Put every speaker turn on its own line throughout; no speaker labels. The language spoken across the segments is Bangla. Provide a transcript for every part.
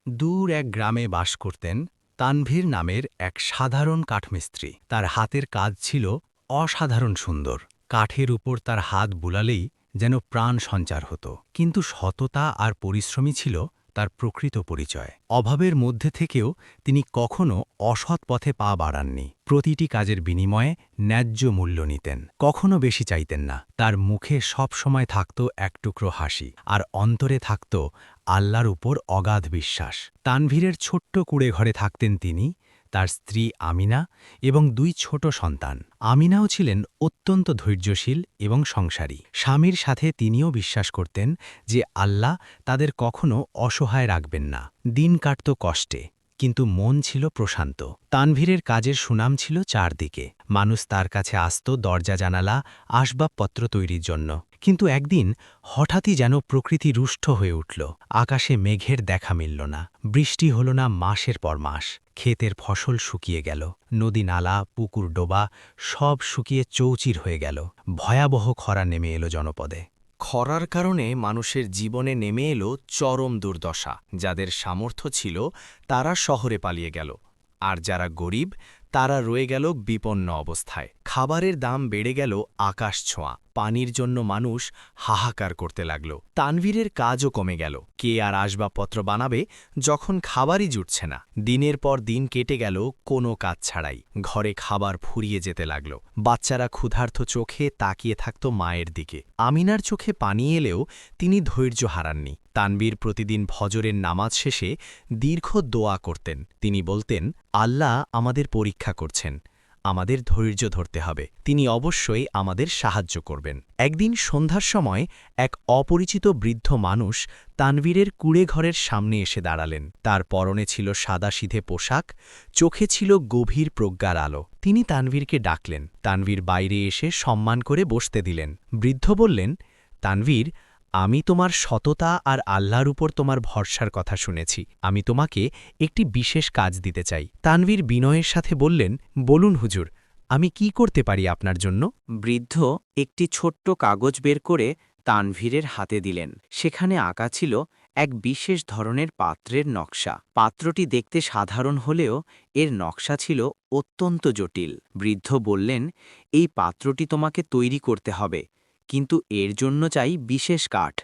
দূর এক গ্রামে বাস করতেন তানভীর নামের এক সাধারণ কাঠমিস্ত্রি। তার হাতের কাজ ছিল অসাধারণ সুন্দর। কাঠের উপর তার হাত বুলালেই যেন প্রাণ সঞ্চার হতো। কিন্তু সততা আর পরিশ্রমী ছিল তার প্রকৃত পরিচয়। অভাবের মধ্যে থেকেও তিনি কখনো অসৎ পথে পা বাড়াননি। প্রতিটি কাজের বিনিময়ে ন্যায্য মূল্য নিতেন, কখনো বেশি চাইতেন না। তার মুখে সব সময় থাকত এক টুকরো হাসি, আর অন্তরে থাকত আল্লাহর উপর অগাধ বিশ্বাস। তানভীরের ছোট্ট কুঁড়ে ঘরে থাকতেন তিনি, তার স্ত্রী আমিনা এবং দুই ছোট সন্তান। আমিনাও ছিলেন অত্যন্ত ধৈর্যশীল এবং সংসারী। স্বামীর সাথে তিনিও বিশ্বাস করতেন যে আল্লাহ তাদের কখনো অসহায় রাখবেন না। দিন কাটত কষ্টে, কিন্তু মন ছিল প্রশান্ত। তানভীরের কাজের সুনাম ছিল চারদিকে। মানুষ তার কাছে আসত দরজা জানালা, আসবাবপত্র তৈরির জন্য। কিন্তু একদিন হঠাৎই যেন প্রকৃতি রুষ্ট হয়ে উঠল। আকাশে মেঘের দেখা মিলল না, বৃষ্টি হল না মাসের পর মাস। ক্ষেতের ফসল শুকিয়ে গেল, নদী নালা পুকুর ডোবা সব শুকিয়ে চৌচির হয়ে গেল। ভয়াবহ খরা নেমে এলো জনপদে।
খরার কারণে মানুষের জীবনে নেমে এলো চরম দুর্দশা। যাদের সামর্থ্য ছিল তারা শহরে পালিয়ে গেল, আর যারা গরিব তারা রয়ে গেল বিপন্ন অবস্থায়। খাবারের দাম বেড়ে গেল আকাশ ছোঁয়া। পানির জন্য মানুষ হাহাকার করতে লাগল। তানভীরের কাজও কমে গেল। কে আর আসবাবপত্র বানাবে যখন খাবারই জুটছে না? দিনের পর দিন কেটে গেল কোনো কাজ ছাড়াই। ঘরে খাবার ফুরিয়ে যেতে লাগল। বাচ্চারা ক্ষুধার্ত চোখে তাকিয়ে থাকত মায়ের দিকে। আমিনার চোখে পানি এলেও তিনি ধৈর্য হারাননি। তানভীর প্রতিদিন ফজরের নামাজ শেষে দীর্ঘ দোয়া করতেন। তিনি বলতেন, আল্লাহ আমাদের পরীক্ষা করছেন, আমাদের ধৈর্য ধরতে হবে, তিনি অবশ্যই আমাদের সাহায্য করবেন। একদিন সন্ধ্যার সময় এক অপরিচিত বৃদ্ধ মানুষ তানভীরের কুঁড়েঘরের সামনে এসে দাঁড়ালেন। তার পরনে ছিল সাদাসিধে পোশাক, চোখে ছিল গভীর প্রজ্ঞার আলো। তিনি তানভীরকে ডাকলেন। তানভীর বাইরে এসে সম্মান করে বসতে দিলেন। বৃদ্ধ বললেন, তানভীর, আমি তোমার সততা আর আল্লাহর উপর তোমার ভরসার কথা শুনেছি। আমি তোমাকে একটি বিশেষ কাজ দিতে চাই। তানভীর বিনয়ের সাথে বললেন, বলুন হুজুর, আমি কি করতে পারি আপনার জন্য?
বৃদ্ধ একটি ছোট্ট কাগজ বের করে তানভীরের হাতে দিলেন। সেখানে আঁকা ছিল এক বিশেষ ধরনের পাত্রের নকশা। পাত্রটি দেখতে সাধারণ হলেও এর নকশা ছিল অত্যন্ত জটিল। বৃদ্ধ বললেন, এই পাত্রটি তোমাকে তৈরি করতে হবে, কিন্তু এর জন্য চাই বিশেষ কাঠ।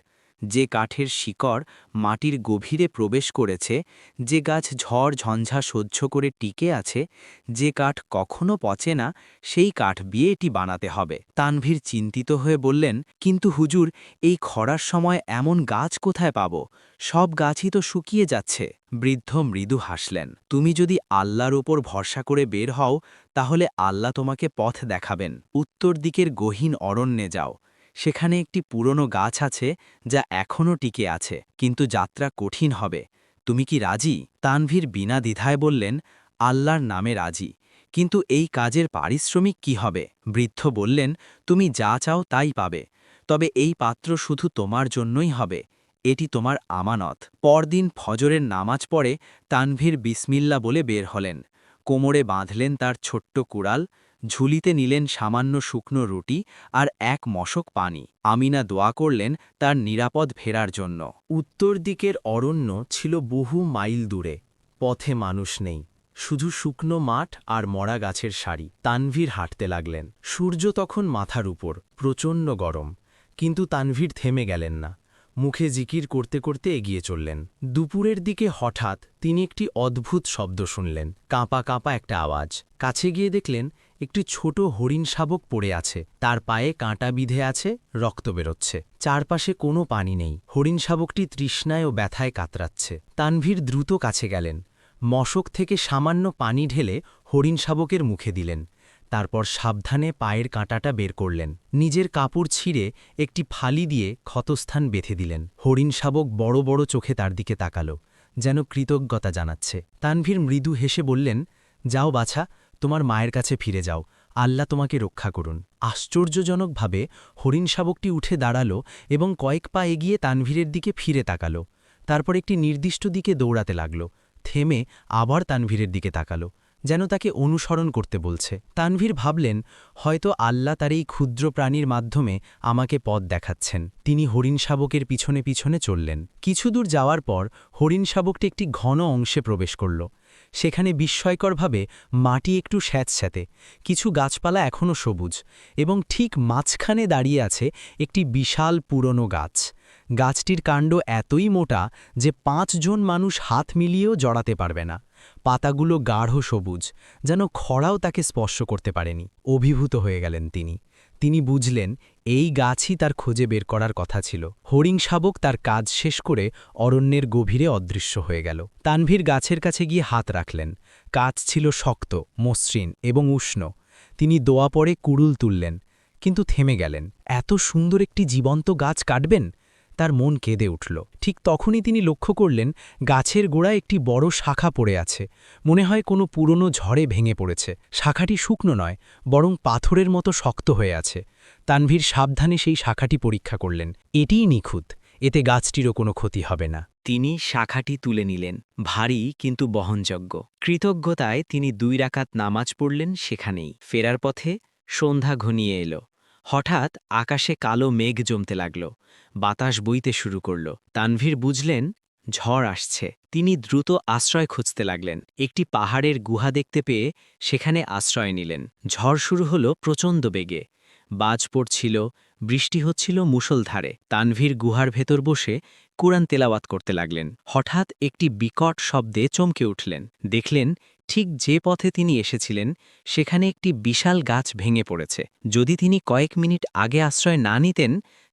যে কাঠের শিকড় মাটির গভীরে প্রবেশ করেছে, যে গাছ ঝড় ঝঞ্ঝা সহ্য করে টিকে আছে, যে কাঠ কখনো পচে না, সেই কাঠ দিয়ে এটি বানাতে হবে। তানভীর চিন্তিত হয়ে বললেন, কিন্তু হুজুর, এই খরার সময় এমন গাছ কোথায় পাব? সব গাছই তো শুকিয়ে যাচ্ছে। বৃদ্ধ মৃদু হাসলেন, তুমি যদি আল্লাহর উপর ভরসা করে বের হও, তাহলে আল্লাহ তোমাকে পথ দেখাবেন। উত্তর দিকের গহীন অরণ্যে যাও। সেখানে একটি পুরনো গাছ আছে যা এখনও টিকে আছে, কিন্তু যাত্রা কঠিন হবে। তুমি কি রাজি? তানভীর বিনা দ্বিধায় বললেন, আল্লাহর নামে রাজি, কিন্তু এই কাজের পারিশ্রমিক কি হবে? বৃদ্ধ বললেন, তুমি যা চাও তাই পাবে, তবে এই পাত্র শুধু তোমার জন্যই হবে। এটি তোমার আমানত। পরদিন ফজরের নামাজ পড়ে তানভীর বিসমিল্লা বলে বের হলেন। কোমরে বাঁধলেন তার ছোট্ট কুড়াল, ঝুলিতে নিলেন সামান্য শুকনো রুটি আর এক মশক পানি। আমিনা দোয়া করলেন তার নিরাপদ ফেরার জন্য।
উত্তর দিকের অরণ্য ছিল বহু মাইল দূরে। পথে মানুষ নেই, শুধু শুকনো মাঠ আর মরা গাছের সারি। তানভীর হাঁটতে লাগলেন। সূর্য তখন মাথার উপর, প্রচণ্ড গরম। কিন্তু তানভীর থেমে গেলেন না। মুখে জিকির করতে করতে এগিয়ে চললেন। দুপুরের দিকে হঠাৎ তিনি একটি অদ্ভুত শব্দ শুনলেন। কাঁপা কাঁপা একটা আওয়াজ। কাছে গিয়ে দেখলেন একটি ছোট হরিণ শাবক পড়ে আছে। তার পায়ে কাঁটা বিঁধে আছে, রক্ত বেরোচ্ছে। চারপাশে কোনো পানি নেই। হরিণ শাবকটি তৃষ্ণায় ও ব্যথায় কাতরাচ্ছে। তানভীর দ্রুত কাছে গেলেন। মশক থেকে সামান্য পানি ঢেলে হরিণ শাবকের মুখে দিলেন। তারপর সাবধানে পায়ের কাঁটাটা বের করলেন। নিজের কাপড় ছিঁড়ে একটি ফালি দিয়ে ক্ষতস্থান বেঁধে দিলেন। হরিণ শাবক বড় বড় চোখে তার দিকে তাকালো, যেন কৃতজ্ঞতা জানাচ্ছে। তানভীর মৃদু হেসে বললেন, যাও বাছা, তোমার মায়ের কাছে ফিরে যাও, আল্লাহ তোমাকে রক্ষা করুন। আশ্চর্যজনকভাবে হরিণ শাবকটি উঠে দাঁড়ালো এবং কয়েক পা এগিয়ে তানভীরের দিকে ফিরে তাকালো। তারপর একটি নির্দিষ্ট দিকে দৌড়াতে লাগল। থেমে আবার তানভীরের দিকে তাকালো।
যেন তাকে অনুসরণ করতে বলছে। তানভীর ভাবলেন, হয়তো আল্লাহ তার এই ক্ষুদ্র প্রাণীর মাধ্যমে আমাকে পথ দেখাচ্ছেন। তিনি হরিণ শাবকের পিছনে পিছনে চললেন। কিছু দূর যাওয়ার পর হরিণ শাবকটি একটি ঘন অংশে প্রবেশ করল। সেখানে বিস্ময়করভাবে মাটি একটু স্যাঁতস্যাঁতে, কিছু গাছপালা এখনও সবুজ, এবং ঠিক মাঝখানে দাঁড়িয়ে আছে একটি বিশাল পুরনো গাছ। গাছটির কাণ্ড এতই মোটা যে 5 জন মানুষ হাত মিলিয়েও জড়াতে পারবে না। পাতাগুলো গাঢ় সবুজ, যেন খরাও তাকে স্পর্শ করতে পারেনি। অভিভূত হয়ে গেলেন তিনি বুঝলেন এই গাছই তার খোঁজে বের করার কথা ছিল। হরিণ শাবক তার কাজ শেষ করে অরণ্যের গভীরে অদৃশ্য হয়ে গেল। তানভীর গাছের কাছে গিয়ে হাত রাখলেন। গাছ ছিল শক্ত, মসৃণ এবং উষ্ণ। তিনি দোয়া পড়ে কুড়ুল তুললেন, কিন্তু থেমে গেলেন। এত সুন্দর একটি জীবন্ত গাছ কাটবেন? তার মন কেঁদে উঠল। ঠিক তখনই তিনি লক্ষ্য করলেন গাছের গোড়ায় একটি বড় শাখা পড়ে আছে। মনে হয় কোনো পুরনো ঝড়ে ভেঙে পড়েছে। শাখাটি শুকনো নয়, বরং পাথরের মতো শক্ত হয়ে আছে। তানভীর সাবধানে সেই শাখাটি পরীক্ষা করলেন। এটিই নিখুঁত, এতে গাছটিরও কোনো ক্ষতি হবে না।
তিনি শাখাটি তুলে নিলেন, ভারী কিন্তু বহনযোগ্য। কৃতজ্ঞতায় তিনি 2 রাকাত নামাজ পড়লেন সেখানেই। ফেরার পথে সন্ধ্যা ঘনিয়ে এলো। হঠাৎ আকাশে কালো মেঘ জমতে লাগল, বাতাস বইতে শুরু করল। তানভীর বুঝলেন ঝড় আসছে। তিনি দ্রুত আশ্রয় খুঁজতে লাগলেন। একটি পাহাড়ের গুহা দেখতে পেয়ে সেখানে আশ্রয় নিলেন। ঝড় শুরু হলো প্রচণ্ড বেগে। বাজ পড়ছিল, বৃষ্টি হচ্ছিল মুষলধারে। তানভীর গুহার ভেতর বসে কুরআন তেলাওয়াত করতে লাগলেন। হঠাৎ একটি বিকট শব্দে চমকে উঠলেন। দেখলেন ঠিক যে পথে তিনি এসেছিলেন সেখানে একটি বিশাল গাছ ভেঙে পড়েছে। যদি তিনি কয়েক মিনিট আগে আশ্রয় না নিতেন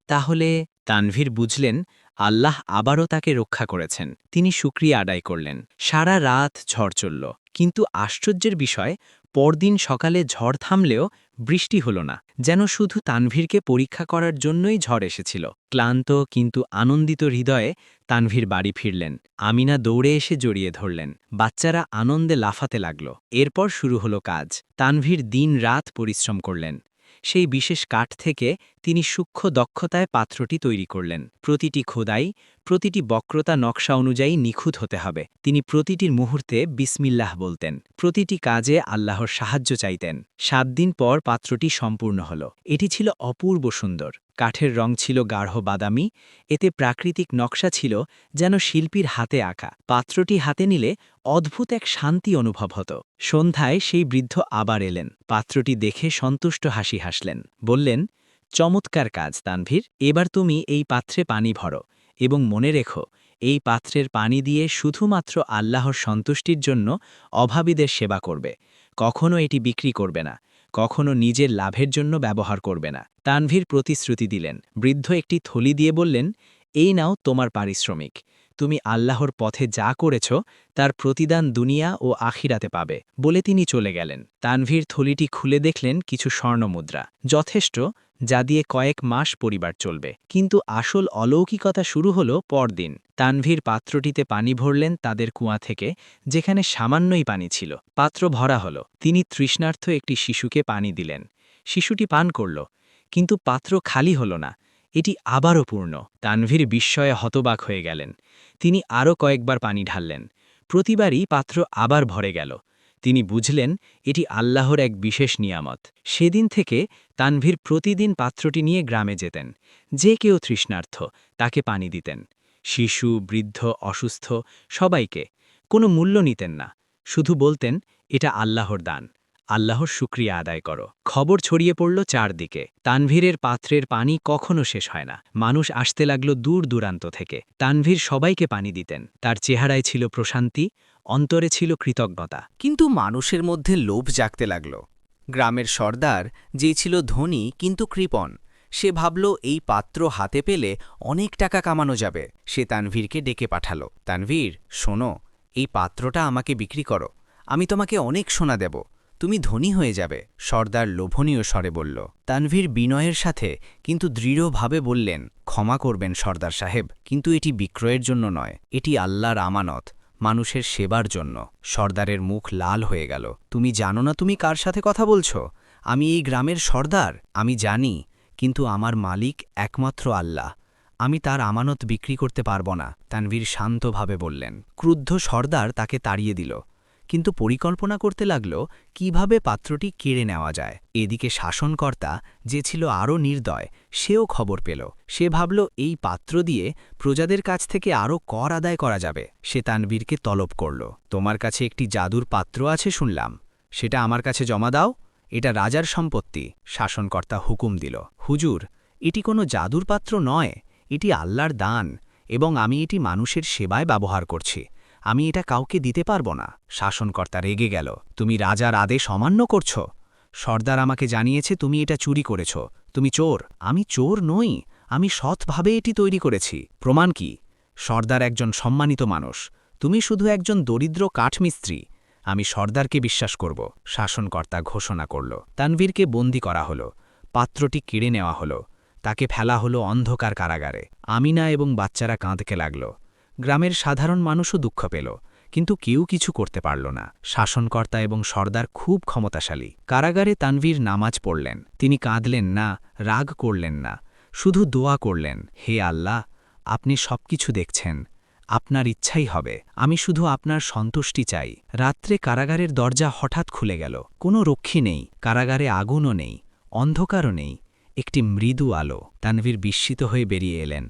তাহলে। তানভীর বুঝলেন আল্লাহ আবারও তাকে রক্ষা করেছেন। তিনি শুকরিয়া আদায় করলেন। সারা রাত ঝড় চলল, কিন্তু আশ্চর্যের বিষয়, পরদিন সকালে ঝড় থামলেও বৃষ্টি হল না। যেন শুধু তানভীরকে পরীক্ষা করার জন্যই ঝড় এসেছিল। ক্লান্ত কিন্তু আনন্দিত হৃদয়ে তানভীর বাড়ি ফিরলেন। আমিনা দৌড়ে এসে জড়িয়ে ধরলেন। বাচ্চারা আনন্দে লাফাতে লাগল। এরপর শুরু হলো কাজ। তানভীর দিন রাত পরিশ্রম করলেন। সেই বিশেষ কাঠ থেকে তিনি সূক্ষ্ম দক্ষতায় পাত্রটি তৈরি করলেন। প্রতিটি খোদাই, প্রতিটি বক্রতা নকশা অনুযায়ী নিখুঁত হতে হবে। তিনি প্রতিটির মুহূর্তে বিসমিল্লাহ বলতেন, প্রতিটি কাজে আল্লাহর সাহায্য চাইতেন। 7 দিন পর পাত্রটি সম্পূর্ণ হল। এটি ছিল অপূর্ব সুন্দর। কাঠের রং ছিল গাঢ় বাদামি, এতে প্রাকৃতিক নকশা ছিল যেন শিল্পীর হাতে আঁকা। পাত্রটি হাতে নিলে অদ্ভুত এক শান্তি অনুভব হতো। সন্ধ্যায় সেই বৃদ্ধ আবার এলেন। পাত্রটি দেখে সন্তুষ্ট হাসি হাসলেন। বললেন, চমৎকার কাজ তানভীর, এবার তুমি এই পাত্রে পানি ভরো এবং মনে রেখো এই পাত্রের পানি দিয়ে শুধুমাত্র আল্লাহর সন্তুষ্টির জন্য অভাবীদের সেবা করবে। কখনো এটি বিক্রি করবে না, কখনো নিজের লাভের জন্য ব্যবহার করবে না। তানভীর প্রতিশ্রুতি দিলেন। বৃদ্ধ একটি থলি দিয়ে বললেন, এই নাও তোমার পারিশ্রমিক। তুমি আল্লাহর পথে যা করেছ তার প্রতিদান দুনিয়া ও আখিরাতে পাবে। বলে তিনি চলে গেলেন। তানভীর থলিটি খুলে দেখলেন কিছু স্বর্ণমুদ্রা, যথেষ্ট যা দিয়ে কয়েক মাস পরিবার চলবে। কিন্তু আসল অলৌকিকতা শুরু হলো পরদিন। তানভীর পাত্রটিতে পানি ভরলেন তাদের কুয়া থেকে, যেখানে সামান্যই পানি ছিল। পাত্র ভরা হলো। তিনি তৃষ্ণার্থ একটি শিশুকে পানি দিলেন। শিশুটি পান করল, কিন্তু পাত্র খালি হল না, এটি আবারও পূর্ণ। তানভীর বিস্ময়ে হতবাক হয়ে গেলেন। তিনি আরও কয়েকবার পানি ঢাললেন। প্রতিবারই পাত্র আবার ভরে গেল। তিনি বুঝলেন এটি আল্লাহর এক বিশেষ নিয়ামত। সেদিন থেকে তানভীর প্রতিদিন পাত্রটি নিয়ে গ্রামে যেতেন। যে কেউ তৃষ্ণার্থ তাকে পানি দিতেন। শিশু, বৃদ্ধ, অসুস্থ সবাইকে। কোনো মূল্য নিতেন না, শুধু বলতেন এটা আল্লাহর দান, আল্লাহর শুকরিয়া আদায় করো। খবর ছড়িয়ে পড়ল চারদিকে। তানভীরের পাত্রের পানি কখনো শেষ হয় না। মানুষ আসতে লাগলো দূর দূরান্ত থেকে। তানভীর সবাইকে পানি দিতেন। তার চেহারায় ছিল প্রশান্তি, অন্তরে ছিল কৃতজ্ঞতা।
কিন্তু মানুষের মধ্যে লোভ জাগতে লাগল। গ্রামের সর্দার, যে ছিল ধনী কিন্তু কৃপণ, সে ভাবল এই পাত্র হাতে পেলে অনেক টাকা কামানো যাবে। সে তানভীরকে ডেকে পাঠালো। তানভীর, শোনো, এই পাত্রটা আমাকে বিক্রি করো, আমি তোমাকে অনেক সোনা দেব, তুমি ধনী হয়ে যাবে। সর্দার লোভনীয় স্বরে বলল। তানভীর বিনয়ের সাথে কিন্তু দৃঢ়ভাবে বললেন, ক্ষমা করবেন সর্দার সাহেব, কিন্তু এটি বিক্রয়ের জন্য নয়, এটি আল্লাহর আমানত, মানুষের সেবার জন্য। সর্দারের মুখ লাল হয়ে গেল। তুমি জানো না তুমি কার সাথে কথা বলছো? আমি এই গ্রামের সর্দার। আমি জানি, কিন্তু আমার মালিক একমাত্র আল্লাহ, আমি তার আমানত বিক্রি করতে পারব না। তানভীর শান্তভাবে বললেন। ক্রুদ্ধ সর্দার তাকে তাড়িয়ে দিল।
কিন্তু পরিকল্পনা করতে লাগল কিভাবে পাত্রটি কেড়ে নেওয়া যায়। এদিকে শাসনকর্তা, যে ছিল আরও নির্দয়, সেও খবর পেল। সে ভাবল এই পাত্র দিয়ে প্রজাদের কাছ থেকে আরও কর আদায় করা যাবে। সে তানভীরকে তলব করল, তোমার কাছে একটি জাদুর পাত্র আছে শুনলাম, সেটা আমার কাছে জমা দাও। এটা রাজার সম্পত্তি। শাসনকর্তা হুকুম দিল, হুজুর, এটি কোনো জাদুর পাত্র নয়, এটি আল্লাহর দান, এবং আমি এটি মানুষের সেবায় ব্যবহার করছি। আমি এটা কাউকে দিতে পারব না। শাসনকর্তা রেগে গেল, তুমি রাজার আদেশ অমান্য করছ। সর্দার আমাকে জানিয়েছে তুমি এটা চুরি করেছ, তুমি চোর। আমি চোর নই, আমি সৎভাবে এটি তৈরি করেছি। প্রমাণ কি? সর্দার একজন সম্মানিত মানুষ, তুমি শুধু একজন দরিদ্র কাঠমিস্ত্রি। আমি সর্দারকে বিশ্বাস করব। শাসনকর্তা ঘোষণা করল, তানভীরকে বন্দী করা হলো, পাত্রটি কেড়ে নেওয়া হলো, তাকে ফেলা হলো অন্ধকার কারাগারে। আমিনা এবং বাচ্চারা কাঁদতে লাগল। গ্রামের সাধারণ মানুষও দুঃখ পেল, কিন্তু কেউ কিছু করতে পারল না। শাসনকর্তা এবং সর্দার খুব ক্ষমতাশালী। কারাগারে তানভীর নামাজ পড়লেন। তিনি কাঁদলেন না, রাগ করলেন না, শুধু দোয়া করলেন, হে আল্লাহ, আপনি সবকিছু দেখছেন, আপনার ইচ্ছাই হবে, আমি শুধু আপনার সন্তুষ্টি চাই। রাত্রে কারাগারের দরজা হঠাৎ খুলে গেল। কোনো রক্ষী নেই, কারাগারে আগুনও নেই, অন্ধকারও নেই, একটি মৃদু আলো। তানভীর বিস্মিত হয়ে বেরিয়ে এলেন।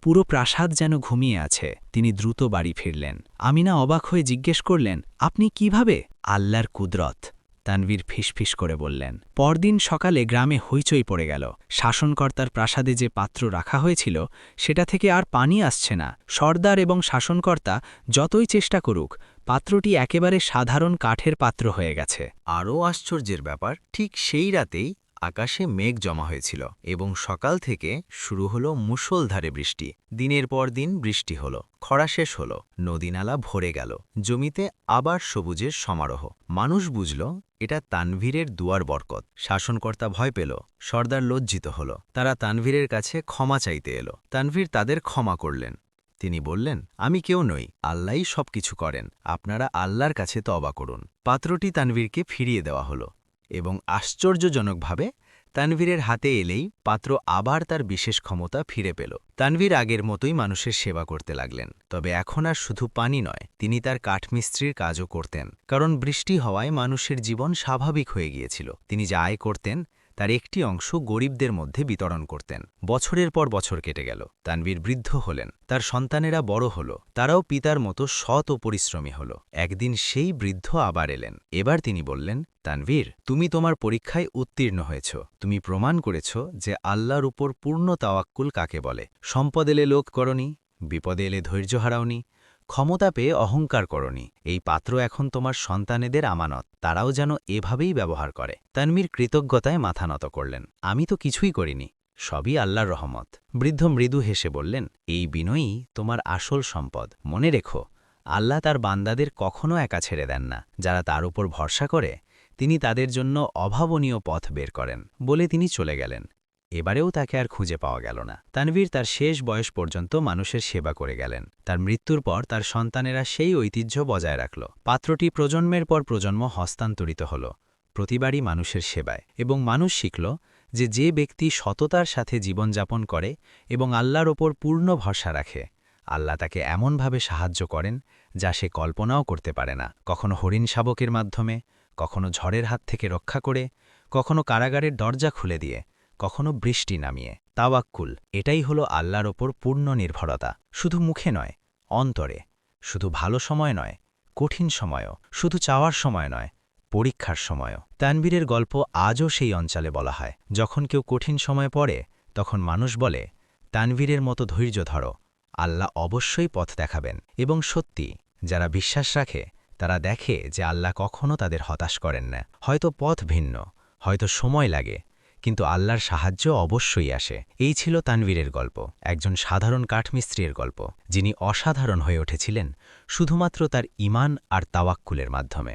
পুরো প্রাসাদ যেন ঘুমিয়ে আছে। তিনি দ্রুত বাড়ি ফিরলেন। আমিনা অবাক হয়ে জিজ্ঞেস করলেন, আপনি কিভাবে? আল্লাহর কুদরত, তানভীর ফিসফিস করে বললেন। পরদিন সকালে গ্রামে হইচই পড়ে গেল। শাসনকর্তার প্রাসাদে যে পাত্র রাখা হয়েছিল সেটা থেকে আর পানি আসছে না। সর্দার এবং শাসনকর্তা যতই চেষ্টা করুক, পাত্রটি একেবারে সাধারণ কাঠের পাত্র হয়ে গেছে।
আরও আশ্চর্যের ব্যাপার, ঠিক সেই রাতেই আকাশে মেঘ জমা হয়েছিল এবং সকাল থেকে শুরু হলো মুষলধারে বৃষ্টি। দিনের পর দিন বৃষ্টি হলো, খরা শেষ হলো, নদীনালা ভরে গেল, জমিতে আবার সবুজের সমারোহ। মানুষ বুঝল এটা তানভীরের দুয়ার বরকত। শাসনকর্তা ভয় পেল, সর্দার লজ্জিত হল। তারা তানভীরের কাছে ক্ষমা চাইতে এলো। তানভীর তাদের ক্ষমা করলেন। তিনি বললেন, আমি কেউ নই, আল্লাহই সবকিছু করেন, আপনারা আল্লাহর কাছে তওবা করুন। পাত্রটি তানভীরকে ফিরিয়ে দেওয়া হলো এবং আশ্চর্যজনকভাবে তানভীরের হাতে এলেই পাত্র আবার তার বিশেষ ক্ষমতা ফিরে পেল। তানভীর আগের মতোই মানুষের সেবা করতে লাগলেন, তবে এখন আর শুধু পানি নয়, তিনি তার কাঠমিস্ত্রির কাজও করতেন। কারণ বৃষ্টি হওয়ায় মানুষের জীবন স্বাভাবিক হয়ে গিয়েছিল। তিনি যা আয় করতেন তার একটি অংশ গরিবদের মধ্যে বিতরণ করতেন। বছরের পর বছর কেটে গেল। তানভীর বৃদ্ধ হলেন, তার সন্তানেরা বড় হল, তারাও পিতার মতো সৎ ও পরিশ্রমী হল। একদিন সেই বৃদ্ধ আবার এলেন। এবার তিনি বললেন, তানভীর, তুমি তোমার পরীক্ষায় উত্তীর্ণ হয়েছ। তুমি প্রমাণ করেছ যে আল্লাহর উপর পূর্ণ তাওয়াক্কুল কাকে বলে। সম্পদ এলে লোভ করনি, বিপদে এলে ধৈর্য হারাওনি, ক্ষমতা পেয়ে অহংকার করনি। এই পাত্র এখন তোমার সন্তানেদের আমানত, তারাও যেন এভাবেই ব্যবহার করে। তানভীর কৃতজ্ঞতায় মাথা নত করলেন, আমি তো কিছুই করিনি, সবই আল্লাহর রহমত। বৃদ্ধ মৃদু হেসে বললেন, এই বিনয়ই তোমার আসল সম্পদ। মনে রেখো, আল্লাহ তার বান্দাদের কখনো একা ছেড়ে দেন না। যারা তার উপর ভরসা করে, তিনি তাদের জন্য অভাবনীয় পথ বের করেন। বলে তিনি চলে গেলেন। এবারেও তাকে আর খুঁজে পাওয়া গেল না। তানভীর তার শেষ বয়স পর্যন্ত মানুষের সেবা করে গেলেন। তার মৃত্যুর পর তার সন্তানেরা সেই ঐতিহ্য বজায় রাখল। পাত্রটি প্রজন্মের পর প্রজন্ম হস্তান্তরিত হল, প্রতিবারই মানুষের সেবায়। এবং মানুষ শিখল যে যে ব্যক্তি সততার সাথে জীবনযাপন করে এবং আল্লাহর ওপর পূর্ণ ভরসা রাখে, আল্লাহ তাকে এমনভাবে সাহায্য করেন যা সে কল্পনাও করতে পারে না। কখনো হরিণ শাবকের মাধ্যমে, কখনো ঝড়ের হাত থেকে রক্ষা করে, কখনো কারাগারের দরজা খুলে দিয়ে, কখনো বৃষ্টি নামিয়ে। তাওয়াক্কুল, এটাই হলো আল্লাহর ওপর পূর্ণ নির্ভরতা। শুধু মুখে নয়, অন্তরে। শুধু ভালো সময় নয়, কঠিন সময়ও। শুধু চাওয়ার সময় নয়, পরীক্ষার সময়ও। তানভীরের গল্প আজও সেই অঞ্চলে বলা হয়। যখন কেউ কঠিন সময় পড়ে, তখন মানুষ বলে, তানভীরের মতো ধৈর্য ধরো, আল্লাহ অবশ্যই পথ দেখাবেন। এবং সত্যি, যারা বিশ্বাস রাখে তারা দেখে যে আল্লাহ কখনো তাদের হতাশ করেন না। হয়তো পথ ভিন্ন, হয়তো সময় লাগে, কিন্তু আল্লাহর সাহায্য অবশ্যই আসে। এই ছিল তানভীরের গল্প, একজন সাধারণ কাঠমিস্ত্রির গল্প, যিনি অসাধারণ হয়ে উঠেছিলেন শুধুমাত্র তার ঈমান আর তাওয়াক্কুলের মাধ্যমে।